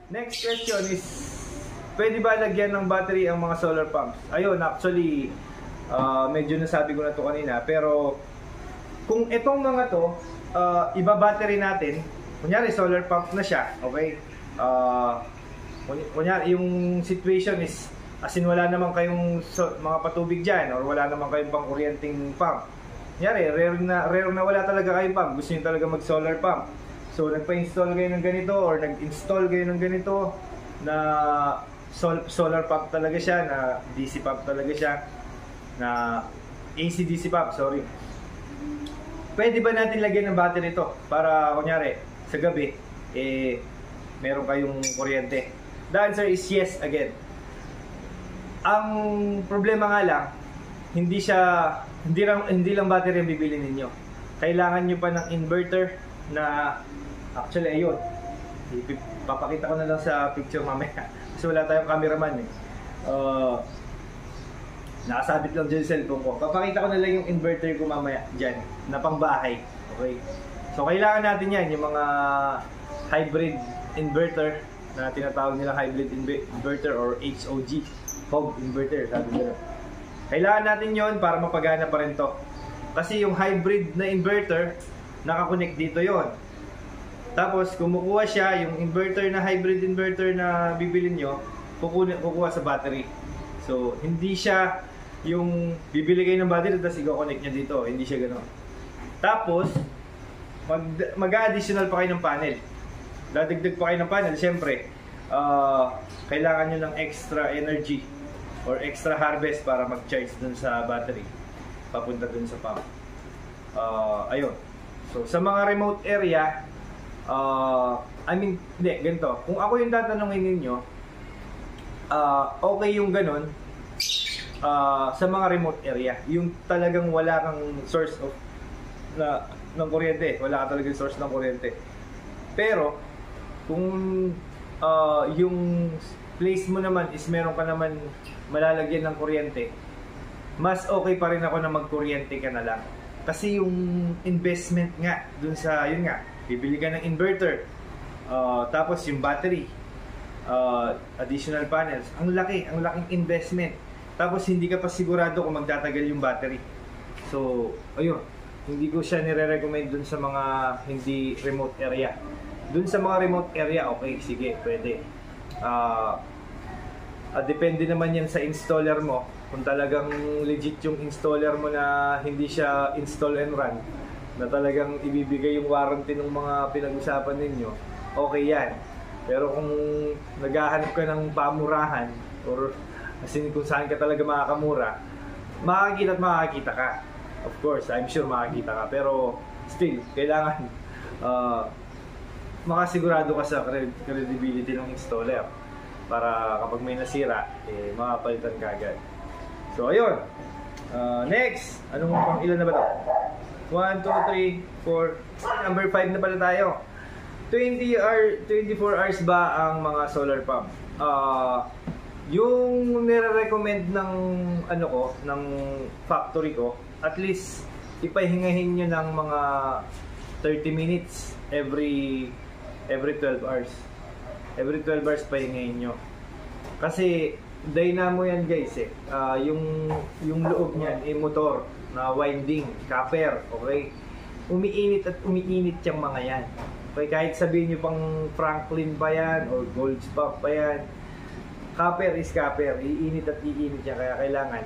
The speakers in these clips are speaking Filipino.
Next question is, pwede ba lagyan ng battery ang mga solar pumps? Ayun, actually, medyo nasabi ko na to kanina. Pero, kung itong mga to, iba-battery natin, kunyari solar pump na siya, okay? Kunyari, yung situation is, as in wala naman kayong mga patubig dyan, or wala naman kayong pang kuryenteng pump. Kunyari, rare na wala talaga kayong pump, gusto nyo talaga mag-solar pump. So, nagpa-install kayo ng ganito, or nag-install kayo ng ganito, na solar pump talaga siya, na DC pump talaga siya, na AC/DC pump, sorry. Pwede ba natin lagyan ng battery ito para kunyari sa gabi meron kayong kuryente? The answer is yes again. Ang problema nga lang, hindi lang battery ang bibili ninyo. Kailangan nyo pa ng inverter na actually ayun. Papakita ko na lang sa picture mamaya kasi wala tayong cameraman eh. Nakasabit lang dyan yung cellphone ko. Papakita ko na lang yung inverter ko mamaya dyan, na pang bahay. Okay? So, kailangan natin yan, yung mga hybrid inverter na tinatawag nila hybrid inverter or HOG. Hog inverter, sabi nila. Kailangan natin yon para mapagana pa rin to. Kasi yung hybrid na inverter, nakakonect dito yon. Tapos, kumukuha siya, yung inverter na hybrid inverter na bibilin nyo, kukuha sa battery. So, hindi siya yung bibili kayo ng battery tapos i-connect niya dito, hindi siya gano'n. Tapos mag-additional pa kayo ng panel, dadagdag pa kayo ng panel. Siyempre kailangan nyo ng extra energy or extra harvest para mag-charge dun sa battery papunta dun sa pump. Ayun, so sa mga remote area, hindi, ganito, kung ako yung tatanungin ninyo, okay yung ganun sa mga remote area, yung talagang wala kang source of ng kuryente, wala ka talagang source ng kuryente. Pero kung yung place mo naman is meron ka naman malalagyan ng kuryente, mas okay pa rin ako na magkuryente ka na lang. Kasi yung investment nga dun sa, yun nga, bibili ka ng inverter, tapos yung battery, additional panels, ang laking investment. Tapos hindi ka pa sigurado kung magtatagal yung battery. So, ayun, hindi ko siya nire-recommend dun sa mga hindi remote area. Dun sa mga remote area, okay, sige, pwede. Depende naman yan sa installer mo. Kung talagang legit yung installer mo na hindi siya install and run, na talagang ibibigay yung warranty ng mga pinag-usapan ninyo, okay yan. Pero kung naghahanap ka ng pamurahan, or kasi kung saan ka talaga makakamura, makakita ka. Of course, I'm sure makakita ka. Pero still, kailangan makasigurado ka sa credibility ng installer para kapag may nasira, makapalitan ka agad. So, ayun. Next, anong pang ilan na ba ito? 1, 2, 3, 4. Number 5 na pala tayo. 24 hours ba ang mga solar pump? Yung nire-recommend ng ng factory ko, at least ipahingahin nyo ng mga 30 minutes every 12 hours. Every 12 hours pahingahin nyo. Kasi dynamo yan guys eh. Yung loob niyan motor na winding, copper, okay? Umiinit at umiinit yung mga yan. Okay, kahit sabihin nyo pang Franklin pa yan or Goldspark pa yan, copper is copper, iinit at iinit niya, kaya kailangan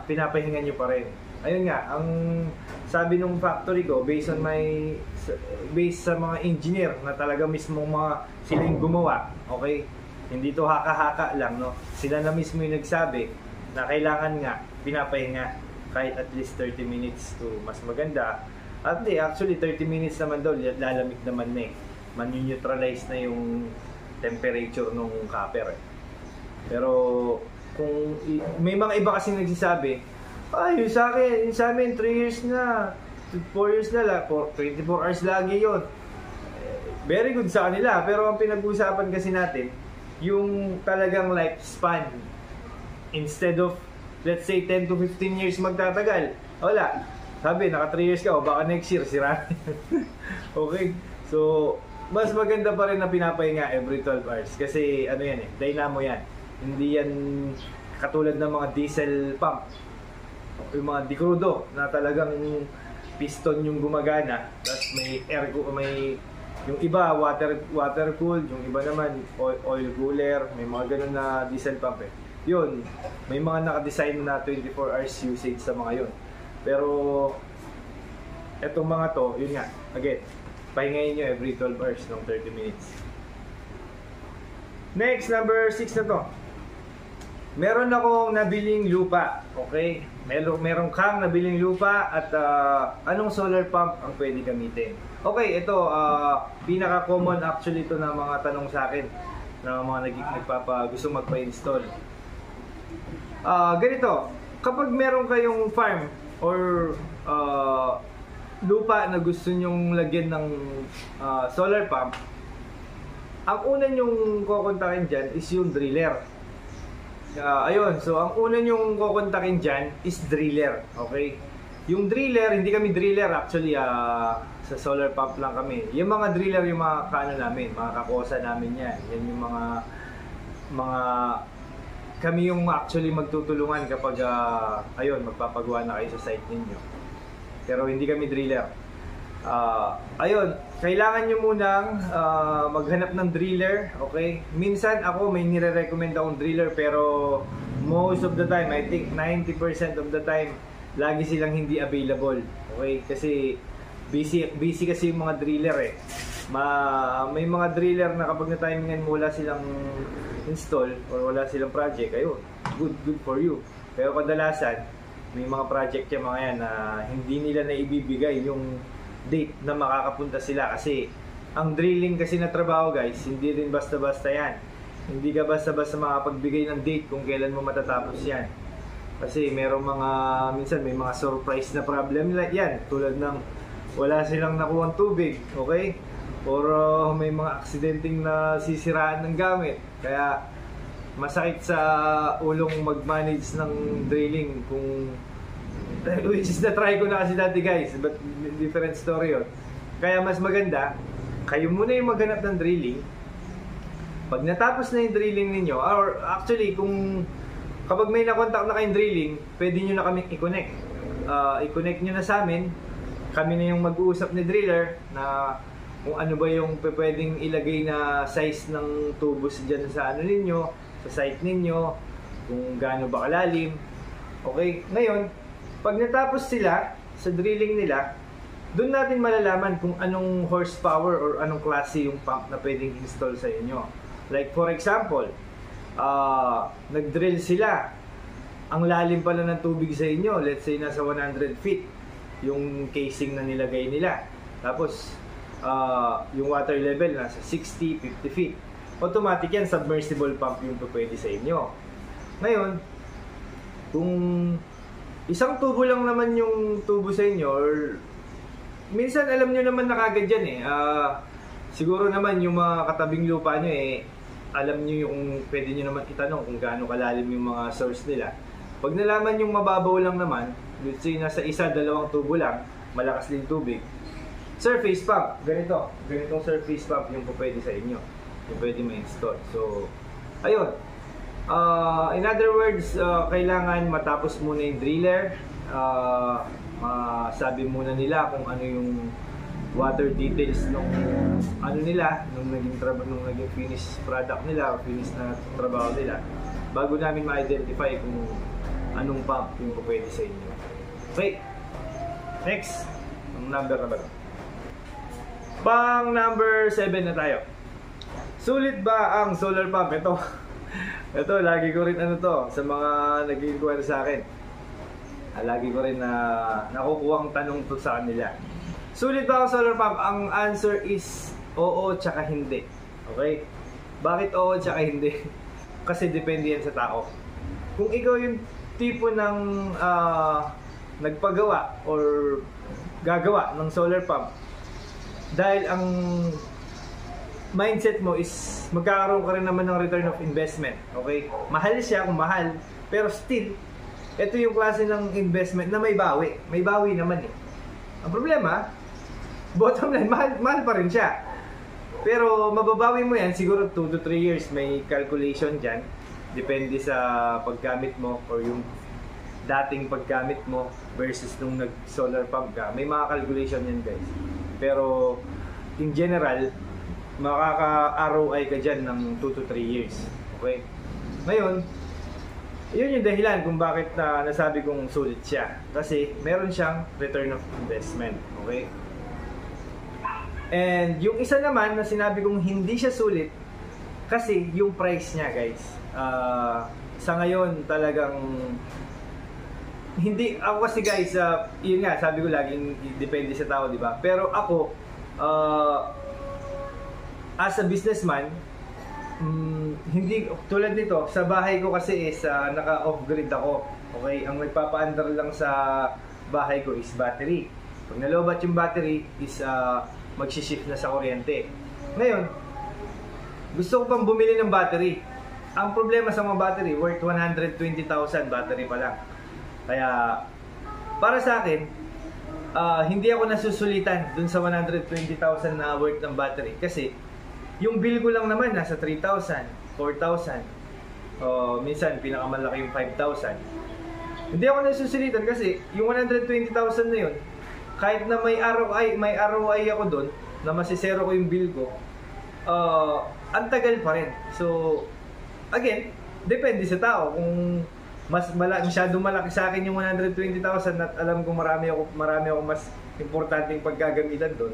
pinapahingan nyo pa rin. Ayun nga, ang sabi nung factory ko, based sa mga engineer na talaga mismo mga silang gumawa, okay? Hindi to haka-haka lang, no? Sila na mismo yung nagsabi na kailangan nga pinapahinga kahit at least 30 minutes to mas maganda. At actually 30 minutes naman daw, lalamig naman na eh. Man-neutralize na yung temperature ng copper eh. Pero kung may mga iba kasi nagsasabi, yung sa amin 3 years na, 4 years na lang, 24 hours lagi yon. Very good sa kanila, pero ang pinag-uusapan kasi natin, yung talagang lifespan. Instead of, let's say, 10 to 15 years magtatagal, wala. Sabi, naka 3 years ka, o baka next year, sira. Okay? So, mas maganda pa rin na pinapahinga every 12 hours kasi ano yan dynamo yan. Hindi yan katulad ng mga diesel pump, yung mga dikrudo na talagang piston yung gumagana, tapos may yung iba water cooled, yung iba naman oil cooler, may mga ganun na diesel pump Yun, may mga naka-design na 24 hours usage sa mga yun. Pero etong mga to, yun nga, again, pahingayin nyo every 12 hours ng 30 minutes. Next, number 6 na to. Meron akong nabiling lupa, okay? Meron kang nabiling lupa at anong solar pump ang pwede gamitin? Okay, ito, pinaka-common actually ito na mga tanong sa akin na mga gusto magpa-install. Ganito, kapag meron kayong farm or lupa na gusto nyong lagyan ng solar pump, ang una nyong kukontakin dyan is yung driller. Ayun, so ang una nyong kukontakin dyan is driller, okay? Yung driller, hindi kami driller actually, sa solar pump lang kami. Yung mga driller, yung mga kaano namin, mga kakosa namin yan. Yan yung mga kami yung actually magtutulungan kapag ayun, magpapagawa na kayo sa site ninyo. Pero hindi kami driller. Ayun, kailangan nyo munang maghanap ng driller, okay? Minsan ako may nire-recommend akong driller pero most of the time, I think 90% of the time, lagi silang hindi available, okay? Kasi busy kasi yung mga driller may mga driller na kapag na-timingan mo wala silang install or wala silang project, ayun, good for you. Pero kadalasan, may mga project yung mga yan na hindi nila na ibibigay yung date na makakapunta sila kasi ang drilling kasi na trabaho guys, hindi rin basta-basta yan. Hindi ka basta-basta makapagbigay ng date kung kailan mo matatapos yan. Kasi minsan may mga surprise na problem yan, tulad ng wala silang nakuhang tubig, okay? Or may mga aksidenteng na sisiraan ng gamit. Kaya masakit sa ulong mag-manage ng drilling which is na-try ko na kasi dati guys, but different story yun. Kaya mas maganda, kayo muna yung maghanap ng drilling. Pag natapos na yung drilling ninyo, or actually kapag may nakontak na kayong drilling, pwede nyo na kaming i-connect. I-connect nyo na sa amin, kami na yung mag-uusap ni driller na kung ano ba yung pwedeng ilagay na size ng tubos dyan sa ninyo, sa site ninyo, kung gaano ba kalalim. Okay, ngayon, pag natapos sila sa drilling nila, doon natin malalaman kung anong horsepower or anong klase yung pump na pwedeng install sa inyo. Like for example, nag-drill sila, ang lalim pala ng tubig sa inyo, let's say nasa 100 feet yung casing na nilagay nila. Tapos yung water level nasa 60, 50 feet. Automatic yan, submersible pump yung pwede sa inyo. Ngayon, kung isang tubo lang naman yung tubo sa inyo, or minsan alam nyo naman na kagad yan siguro naman yung mga katabing lupa nyo alam nyo yung pwede nyo naman itanong kung gaano kalalim yung mga source nila. Pag nalaman yung mababaw lang naman, let's say nasa dalawang tubo lang, malakas din tubig, surface pump, ganitong surface pump yung pwede sa inyo, yung pwede ma-install. So, ayun. In other words, kailangan matapos muna yung driller, masabi muna nila kung ano yung water details nung naging finished product nila o finished na trabaho nila, bago namin ma-identify kung anong pump yung pwede sa inyo. Okay, next, ang number na ba ito? Pang number 7 na tayo. Sulit ba ang solar pump? Ito, lagi ko rin sa mga nag-inquire sa akin. Lagi ko rin nakukuha ang tanong to sa kanila. Sulit ba ang solar pump? Ang answer is oo tsaka hindi. Okay? Bakit oo tsaka hindi? Kasi depende yan sa tao. Kung ikaw yung tipo ng nagpagawa or gagawa ng solar pump, dahil ang mindset mo is magkakaroon ka rin naman ng return of investment. Okay? Mahal siya kung mahal, pero still, ito yung klase ng investment na may bawi. May bawi naman Ang problema, bottom line, mahal pa rin siya. Pero mababawi mo yan siguro 2 to 3 years. May calculation dyan. Depende sa paggamit mo or yung dating paggamit mo versus nung nag-solar pump ka. May mga calculation yan guys. Pero in general, makaka-ROI ka dyan ng 2 to 3 years. Okay? Ngayon, yun yung dahilan kung bakit nasabi kong sulit siya. Kasi meron siyang return of investment. Okay? And yung isa naman na sinabi kong hindi siya sulit kasi yung price niya guys. Sa ngayon talagang hindi ako kasi guys, yun nga sabi ko laging depende sa tao, di ba? Pero ako as a businessman, hindi tulad nito sa bahay ko kasi is naka off grid ako. Okay, ang nagpapaandar lang sa bahay ko is battery. Pag nalobat yung battery is magsishift na sa kuryente. Ngayon, gusto ko pang bumili ng battery. Ang problema sa mga battery, worth 120,000 battery pa lang. Kaya, para sa akin, hindi ako nasusulitan dun sa 120,000 na worth ng battery. Kasi, yung bill ko lang naman nasa 3,000, 4,000. Minsan, pinakamalaki yung 5,000. Hindi ako nasusulitan kasi, yung 120,000 na yun, kahit na may ROI ako doon na masisero ko yung bill ko, ang tagal pa rin. So, again, depende sa tao. Kung masyadong malaki sa akin yung 120,000 at alam ko marami ako mas importanteng paggagamitan doon,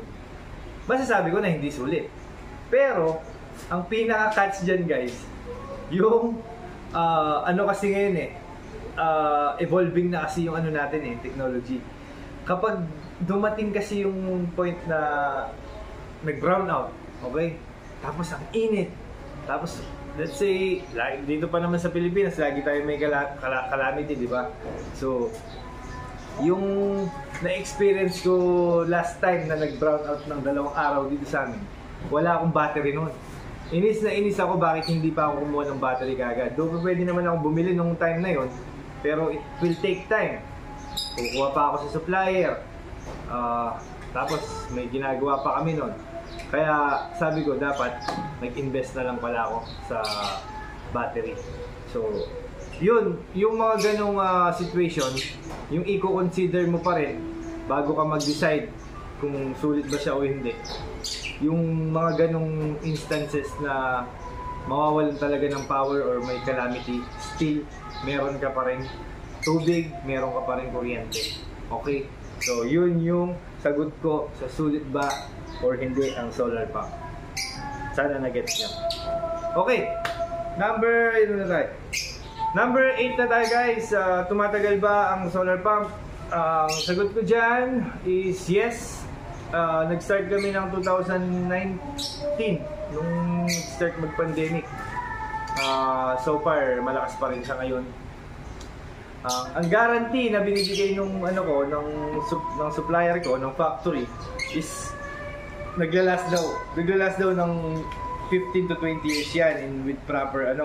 masasabi ko na hindi sulit. Pero, ang pinaka-catch dyan guys, yung ano kasi ngayon evolving na kasi yung ano natin technology. Kapag dumating kasi yung point na nag-brown out, okay? Tapos ang init. Tapos, let's say, dito pa naman sa Pilipinas, lagi tayo may calamity, di ba? So, yung na-experience ko last time na nag-brown out ng 2 araw dito sa amin, wala akong battery noon. Inis na inis ako bakit hindi pa ako kumuha ng battery kagad. Doon pwede naman ako bumili nung time na yon, pero it will take time. Kukuha pa ako sa supplier. Tapos may ginagawa pa kami nun. Kaya sabi ko dapat nag-invest na lang pala ako sa battery. So, yun, yung mga ganong situation, yung i-consider mo pa rin bago ka mag-decide kung sulit ba siya o hindi. Yung mga ganong instances na mawawalan talaga ng power or may calamity, still meron ka pa rin tubig, meron ka pa rin kuryente. Okay? So, yun yung sagot ko sa sulit ba or hindi ang solar pump. Sana na-gets nyo. Okay. Number 8 na tayo guys. Tumatagal ba ang solar pump? Ang sagot ko dyan is yes. Nag-start kami ng 2019 nung start mag-pandemic. So far, malakas pa rin siya ngayon. Ang guarantee na binibigay nung ng supplier ko, ng factory is nagla-last daw ng 15 to 20 years yan with proper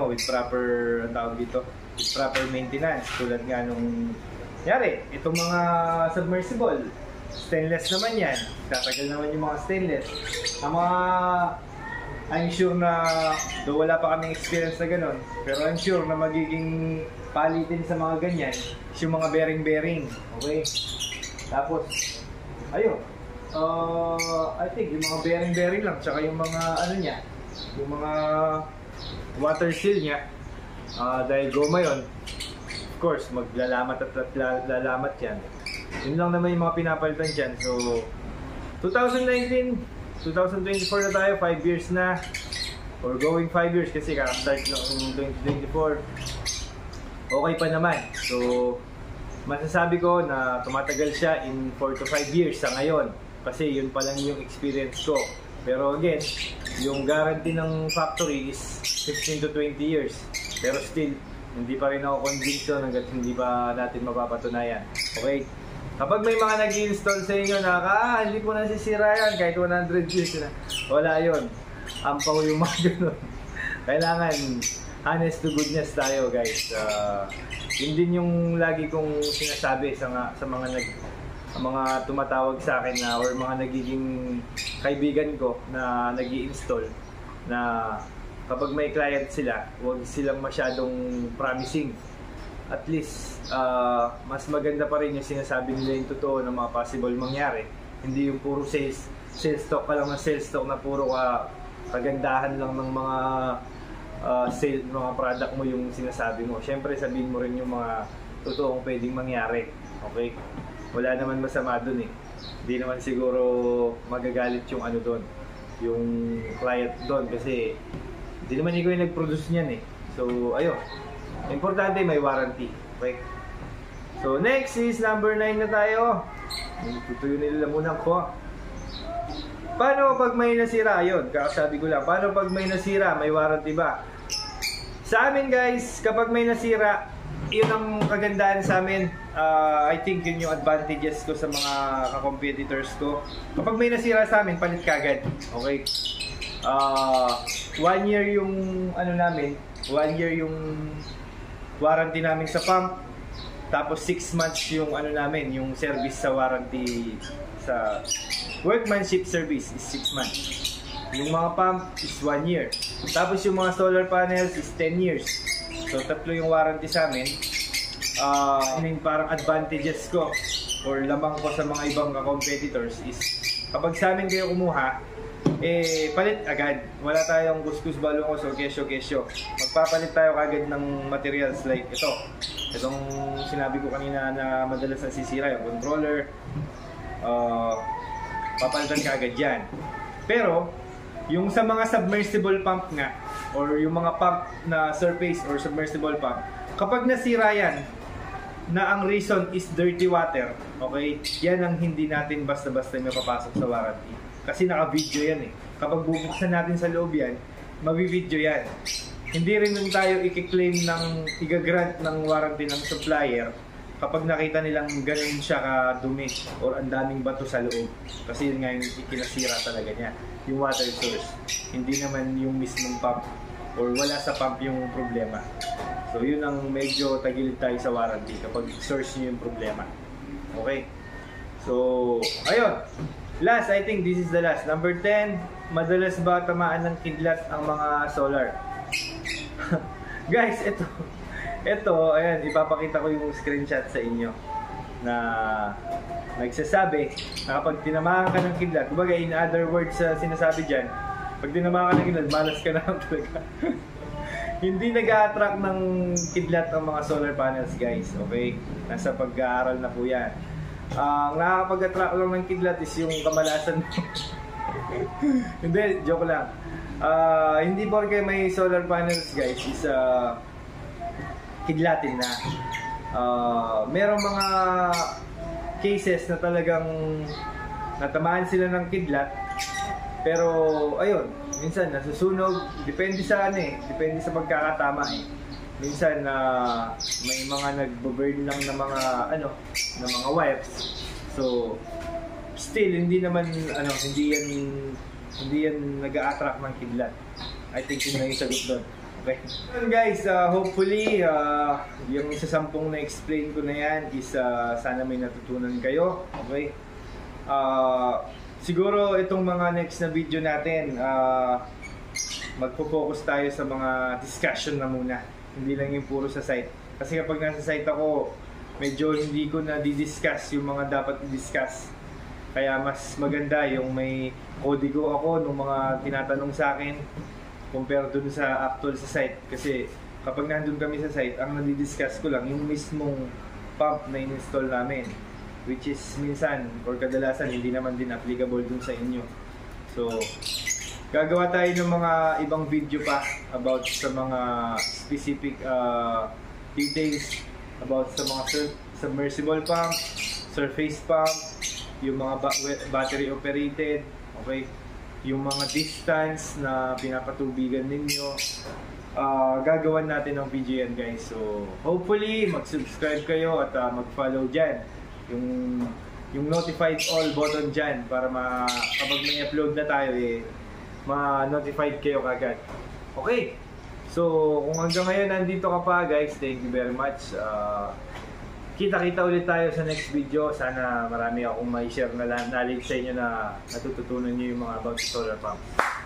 maintenance. Tulad nga nung itong mga submersible, stainless naman yan. Tatagal naman yung mga stainless. I'm sure na, though wala pa kaming experience na ganun, pero I'm sure na magiging palitin sa mga ganyan is yung mga bearing. Okay? Tapos, ayun. I think yung mga bearing lang, tsaka yung mga yung mga water seal niya, dahil goma yun, of course, maglalamat at lalamat yan. Yun lang naman yung mga pinapalitan dyan. So, 2019, 2024 na tayo, 5 years na. Or going 5 years kasi kaka-start noong 2024. Okay pa naman. So, masasabi ko na tumatagal siya in 4 to 5 years sa ngayon. Kasi yun pa lang yung experience ko. Pero again, yung guarantee ng factory is 15 to 20 years. Pero still, hindi pa rin ako convinced doon hanggat hindi pa natin mapapatunayan. Okay? Kapag may mga nag-install sa inyo na hindi po nasisira yan kahit 100 years na, wala yun. Ampaw yung mga ganun. Kailangan honest to goodness tayo guys. Yun din yung lagi kong sinasabi sa mga mga tumatawag sa akin na or mga nagiging kaibigan ko na nag-i-install na kapag may client sila, huwag silang masyadong promising. At least, mas maganda pa rin yung sinasabi nila yung totoo na mga possible mangyari. Hindi yung puro sales talk ka lang ng sales talk na puro kagandahan lang ng mga mga product mo yung sinasabi mo. Siyempre, sabihin mo rin yung mga totoong pwedeng mangyari. Okay? Wala naman masama dun eh. Hindi naman siguro magagalit yung ano dun, yung client dun kasi hindi naman ikaw yung nag-produce niyan eh. So, ayun. Importante may warranty. Okay? So, next is number 9 na tayo. Tutuyo nila muna ko. Paano pag may nasira? Ayun, kakasabi ko lang. Paano pag may nasira? May warranty ba? Sa amin guys, kapag may nasira, yun ang kagandahan sa amin. I think yun yung advantages ko sa mga ka-competitors ko. Kapag may nasira sa amin, palit kagad. Okay? 1 year yung ano namin, 1 year yung warranty namin sa pump. Tapos 6 months yung ano namin, yung service sa warranty sa workmanship service is 6 months. Yung mga pump is 1 year. Tapos yung mga solar panels is 10 years. So tatlo yung warranty sa amin. Yung parang advantages ko or lamang ko sa mga ibang competitors is kapag sa amin kayo kumuha, palit agad. Wala tayong kuskus balungos o kesyo-kesyo. Magpapalit tayo agad ng materials like ito. Itong sinabi ko kanina na madalas nasisira yung controller. Papalitan ka agad yan. Pero yung sa mga submersible pump nga or yung mga pump na surface or submersible pump, kapag nasira yan na ang reason is dirty water, okay, yan ang hindi natin basta-basta mapapasok sa warranty kasi naka-video yan eh. Kapag bubuksan natin sa loob yan, mabi-video yan. Hindi rin nun tayo i-claim ng i-grant ng warranty ng supplier kapag nakita nilang ganun siya kadumi or ang daming bato sa loob. Kasi yun nga yung ikinasira talaga niya, yung water source. Hindi naman yung mismong pump or wala sa pump yung problema. So yun ang medyo tagilid tayo sa warranty kapag source nyo yung problema. Okay? So, ayun. Last, I think this is the last. Number 10, madalas ba tamaan ng kidlat ang mga solar? Guys, ito, ayan, ipapakita ko yung screenshot sa inyo na nagsasabi na kapag tinamaan ka ng kidlat, kumbaga in other words, sinasabi dyan, pag tinamaan ka ng kidlat, malas ka na talaga. Hindi nag-a-attract ng kidlat ang mga solar panels guys, okay? Nasa pag-aaral na po yan. Ang nakakapag-attract lang ng kidlat is yung kamalasan mo. Hindi, joke lang. Hindi porke may solar panels guys is kidlatin na. Merong mga cases na talagang natamaan sila ng kidlat pero ayun, minsan nasusunog, depende sa ano eh, depende sa pagkakatama eh. Minsan may mga nagbo-burn lang ng mga ano, ng mga wires. So still hindi naman ano, hindi yan nag-a-attract ng kidlat. I think yun na yung sagot doon. Okay. So guys, hopefully yung isa 10 na explain ko na yan is sana may natutunan kayo. Okay. Siguro itong mga next na video natin, magpo-focus tayo sa mga discussion na muna. Hindi lang yung puro sa site. Kasi kapag nasa site ako, medyo hindi ko na di-discuss yung mga dapat i-discuss. Kaya mas maganda yung may kodigo ako nung mga tinatanong sa akin compare dun sa actual sa site. Kasi kapag nandun kami sa site, ang nadi-discuss ko lang yung mismong pump na in-install namin. Which is minsan or kadalasan hindi naman din applicable dun sa inyo. So, gagawa tayo ng mga ibang video pa about sa mga specific details about sa mga submersible pump, surface pump, yung mga battery operated, okay, yung mga distance na pinapatubigan ninyo. Gagawan natin ng video yan guys. So, hopefully mag-subscribe kayo at mag-follow dyan. Yung notified all button dyan para kapag may upload na tayo ma-notified kayo kagad. Okay, so kung hanggang ngayon nandito ka pa guys, thank you very much. kita-kita ulit tayo sa next video. Sana marami akong mai-share na knowledge sa inyo na natututunan nyo yung mga about solar pump.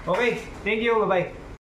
Okay, thank you, bye-bye.